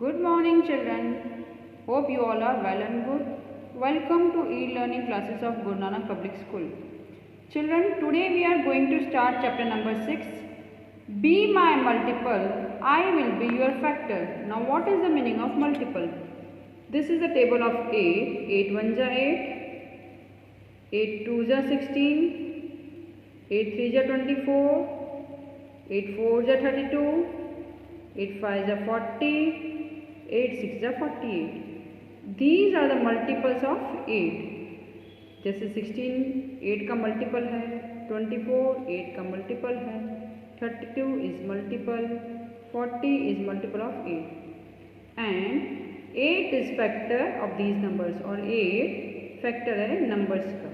Good morning, children. Hope you all are well and good. Welcome to e-learning classes of Guru Nanak Public School. Children, today we are going to start chapter number 6. Be my multiple, I will be your factor. Now, what is the meaning of multiple? This is the table of 8. 8 1 ja 8, 8 2 ja 16, 8 3 ja 24, 8 4 ja 32, 8 5 ja 40, 8 6 ja 48. These are the multiples of 8. जैसे 16 8 का multiple है, 24 8 का multiple है, 32 is multiple, 40 is multiple of 8 and 8 is factor of these numbers और 8 factor है numbers का.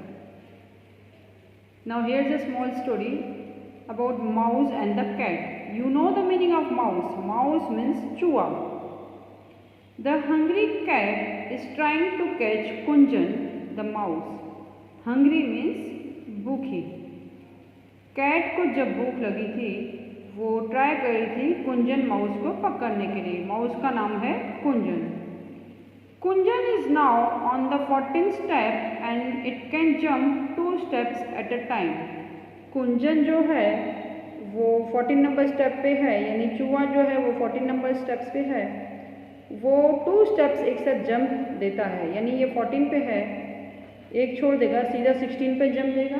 Now here's a small story about mouse and the cat. You know the meaning of mouse. Mouse means chua. The hungry cat is trying to catch Kunjan the mouse. Hungry means भूखी. Cat को जब भूख लगी थी वो try कर रही थी कुंजन माउस को पकड़ने के लिए. माउस का नाम है Kunjan. Kunjan is now on the 14th step and it can jump 2 steps at a time. Kunjan जो है वो 14 नंबर स्टेप पे है, यानी चूहा जो है वो 14 नंबर स्टेप्स पे है. वो 2 steps एक साथ जंप देता है, यानी ये 14 पे है, एक छोड़ देगा सीधा 16 पे जंप देगा,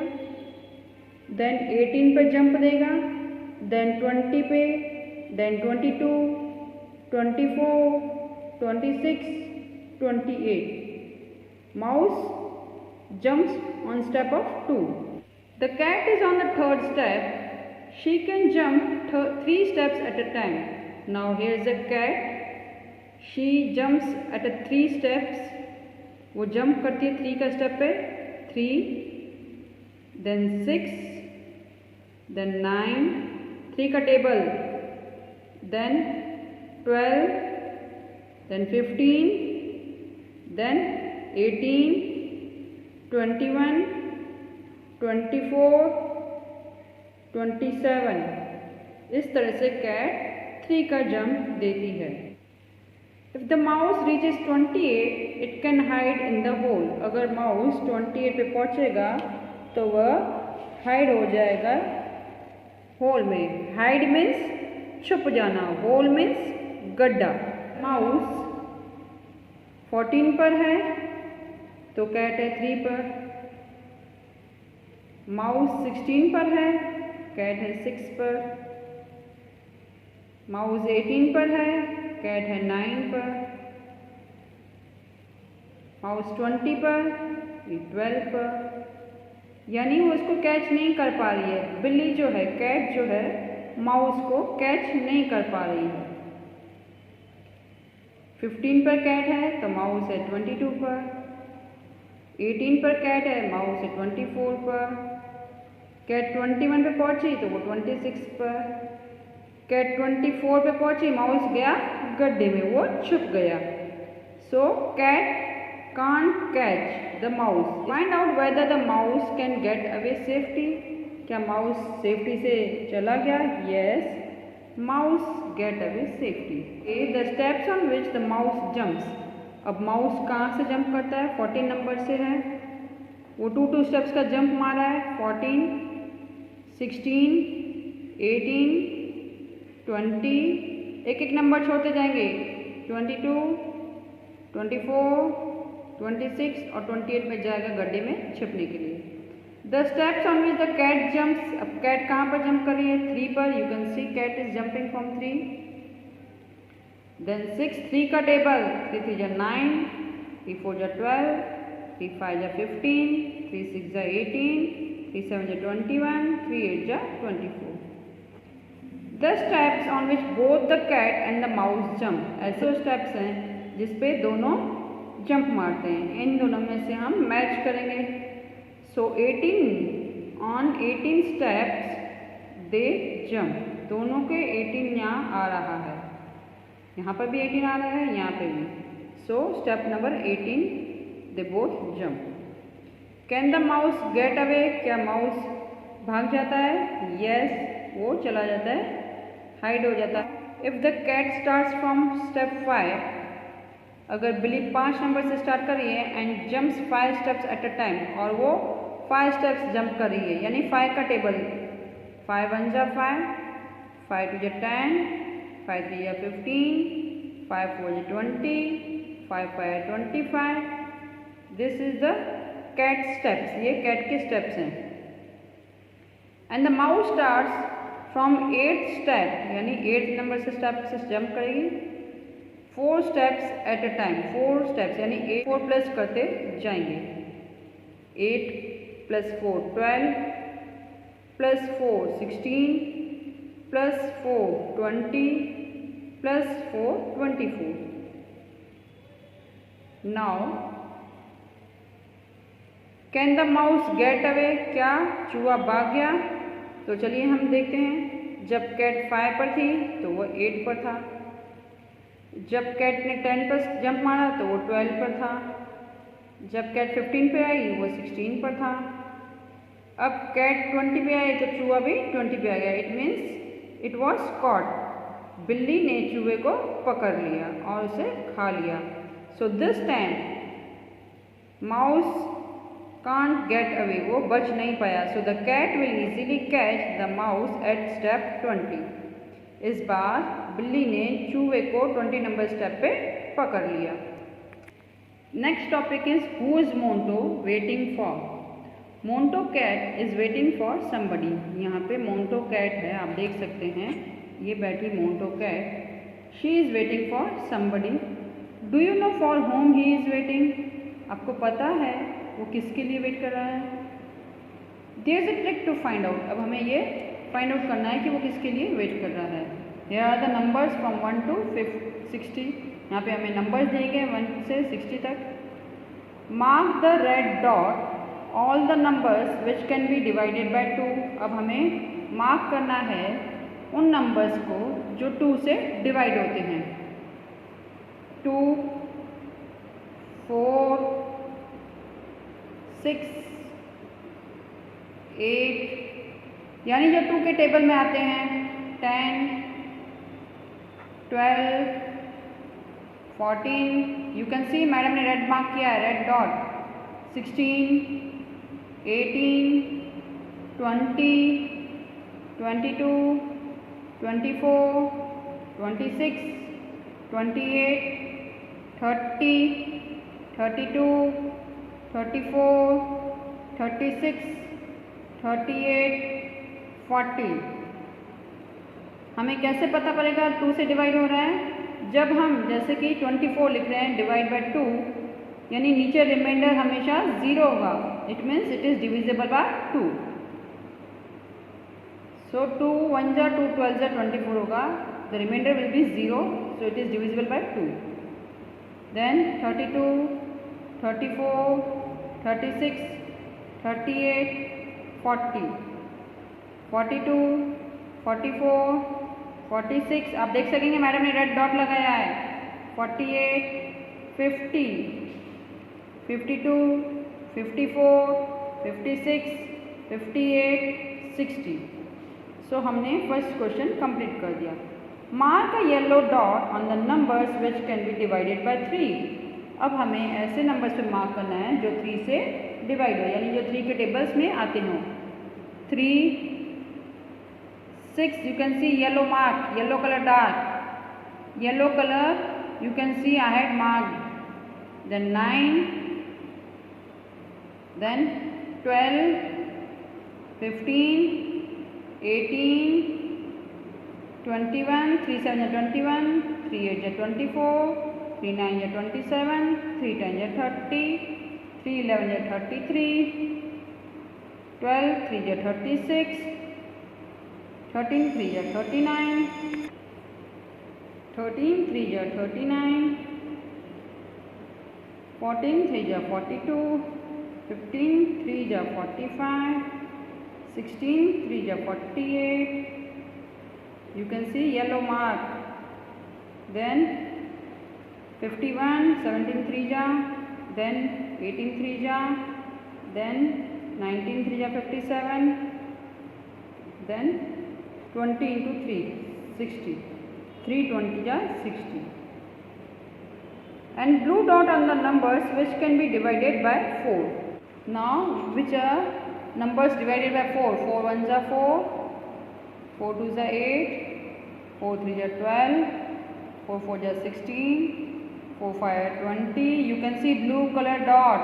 देन 18 पे जंप देगा, देन 20 पे, then 22, 24, 26, 28. Mouse jumps on step of 2. The cat is on the 3rd step. She can jump 3 steps at a time. Now here is a cat. She jumps at a 3 steps. वो jump करती है 3 का step पे, 3, then 6, then 9, 3 का table, then 12, then 15, then 18, 21, 24, 27. इस तरह से cat 3 का जंप देती है. If the mouse reaches 28, it can hide in the hole. अगर माउस 28 पे पहुंचेगा तो वह हाइड हो जाएगा होल में. हाइड मीन्स छुप जाना, होल मीन्स गड्ढा. माउस 14 पर है तो कैट है 3 पर. माउस 16 पर है, कैट है 6 पर. माउस 18 पर है, कैट है 9 पर. माउस 20 पर, 12 पर. यानी वो इसको कैच नहीं कर पा रही है. बिल्ली जो है, कैट जो है, माउस को कैच नहीं कर पा रही है. 15 पर कैट है तो माउस है 22 पर. 18 पर कैट है, माउस है 24 पर. कैट 21 पे पहुंची तो वो 26 पर. कैट 24 पे पहुंची, माउस गया गड्ढे में, वो छुप गया. So cat can't catch the mouse. Find out whether the mouse can get away safety. क्या माउस सेफ्टी से चला गया? Yes, mouse get away safety. The steps on which the mouse jumps. अब माउस कहाँ से जंप करता है? 14 number से है. वो 2 स्टेप्स का जंप मारा है. 14, 16, 18, 20, एक नंबर छोड़ते जाएंगे. 22, 24, 26 और 28 में जाएगा गड्ढे में छिपने के लिए. The steps on which the cat jumps. अब कैट कहाँ पर जंप कर रही है? 3 पर. You can see cat is jumping from 3. Then 6, 3 का टेबल, 3 3 जा 9, 3 4 जा 12, 3 5 जा 15, 3 6 जा 18, 3 7 जा 21, 3 8 जा 24. The steps on which both the cat and the mouse jump. ऐसे स्टेप्स हैं जिसपे दोनों जंप मारते हैं. इन दोनों में से हम मैच करेंगे. सो 18 on 18 steps they jump. दोनों के 18 यहाँ आ रहा है, यहाँ पर भी 18 आ रहा है, यहाँ पे भी. So step number 18 they both jump. Can the mouse get away? क्या माउस भाग जाता है? यस, वो चला जाता है, हाइड हो जाता है. If the cat starts from step 5, अगर बिल्ली 5 नंबर से स्टार्ट कर रही है and jumps 5 steps at a time, और वो 5 स्टेप्स जंप कर रही है, यानी 5 का टेबल 5 1 जा 5, 5 2 जा 10, 5 3 जा 15, 5 4 जा 20, 5 5 25. This is the cat steps, ये कैट के स्टेप्स हैं. And the mouse starts from 8th step, यानी 8th नंबर से स्टेप से जंप करेगी 4 steps at a time. 4 steps यानी 4 प्लस करते जाएंगे. 8 + 4 12, + 4 16, + 4 20, + 4 24. Now can the mouse get away, क्या चूहा भाग गया? तो चलिए हम देखते हैं. जब कैट 5 पर थी तो वो 8 पर था. जब कैट ने 10 पर जंप मारा तो वो 12 पर था. जब कैट 15 पे आई वो 16 पर था. अब कैट 20 पे आई तो चूहा भी 20 पे आ गया. It means it was caught. बिल्ली ने चूहे को पकड़ लिया और उसे खा लिया. So this time mouse can't get away, वो बच नहीं पाया. So the cat will easily catch the mouse at step 20. इस बार बिल्ली ने चूहे को 20 नंबर स्टेप पे पकड़ लिया. Next topic is who is Monto waiting for. Monto cat is waiting for somebody. यहाँ पे मोंटो कैट है, आप देख सकते हैं, ये बैठी Monto cat. She is waiting for somebody. Do you know for whom he is waiting. आपको पता है वो किसके लिए वेट कर रहा है? There is a trick to find out. अब हमें ये फाइंड आउट करना है कि वो किसके लिए वेट कर रहा है. Here are the numbers from 1 to 60. यहाँ पे हमें नंबर्स दिए गए 1 से 60 तक. Mark the red dot all the numbers which can be divided by 2. अब हमें मार्क करना है उन नंबर्स को जो 2 से डिवाइड होते हैं. 2 4 6 8, यानी जो 2 के टेबल में आते हैं 10 12 14. यू कैन सी मैडम ने रेड मार्क किया है, रेड डॉट. 16 18 20 22 24 26 28 30 32 34 36 38 40. हमें कैसे पता पड़ेगा 2 से डिवाइड हो रहा है? जब हम जैसे कि 24 लिख रहे हैं डिवाइड बाय 2, यानी नीचे रिमाइंडर हमेशा 0 होगा. It means it is divisible by 2. So 2 1 जा 2 12 जा 24 होगा. The remainder will be 0, so it is divisible by 2. Then 32 34 36 38 40 42 44 46. आप देख सकेंगे मैडम ने रेड डॉट लगाया है. 48 50 52 54 56 58 60. सो हमने फर्स्ट क्वेश्चन कंप्लीट कर दिया. Mark a yellow dot on the numbers which can be divided by 3. अब हमें ऐसे नंबर्स पे मार्क करना है जो 3 से डिवाइड हो, यानी जो 3 के टेबल्स में आते हों. 3 6, you can see yellow mark, yellow color dark, yellow color you can see I had marked. Then 9, then 12 15 18 21 3 7 is 21 3 8 is 24 3 9 is 27 3 10 is 30 3 11 is 33 12 3 is 36 13 3 is 39 13 3 is 39 14 3 is 42 15 3 is 45 16 3 is 48. You can see yellow mark. Then 51 17 3 ja, then 18 3 ja, then 19 3 ja 57, then 20 into 3 60. 3 20 जा 60. And blue dot on the numbers which can be divided by 4. Now which are numbers divided by 4? 4 1s are 4, 4 2s are 8, 4 3s are 12, 4 4s are 16, 4 5 are 20. You can see blue color dot.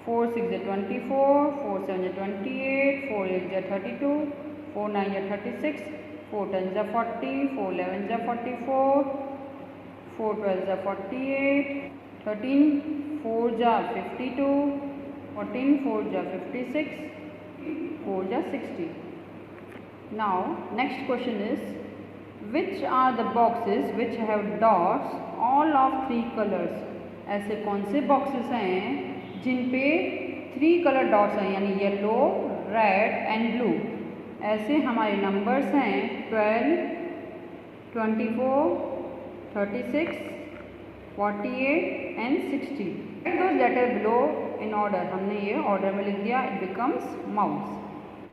4 6 are 24, 4 7 are 28, 4 8 are 32, 4 9 are 36, 4 10s are 40, 4 11s are 44, 4 12s are 48, 13 4s are 52, 14 4s are 56, 4s are 60. Now next question is, which are the boxes which have dots all of 3 colors? ऐसे कौन से boxes हैं जिन पे 3 colour dots हैं, यानी yellow, red and blue? ऐसे हमारे numbers हैं 12, 24, 36, 48 and 60. Write those letters below in order. हमने ये ऑर्डर में लिख दिया. It becomes mouse.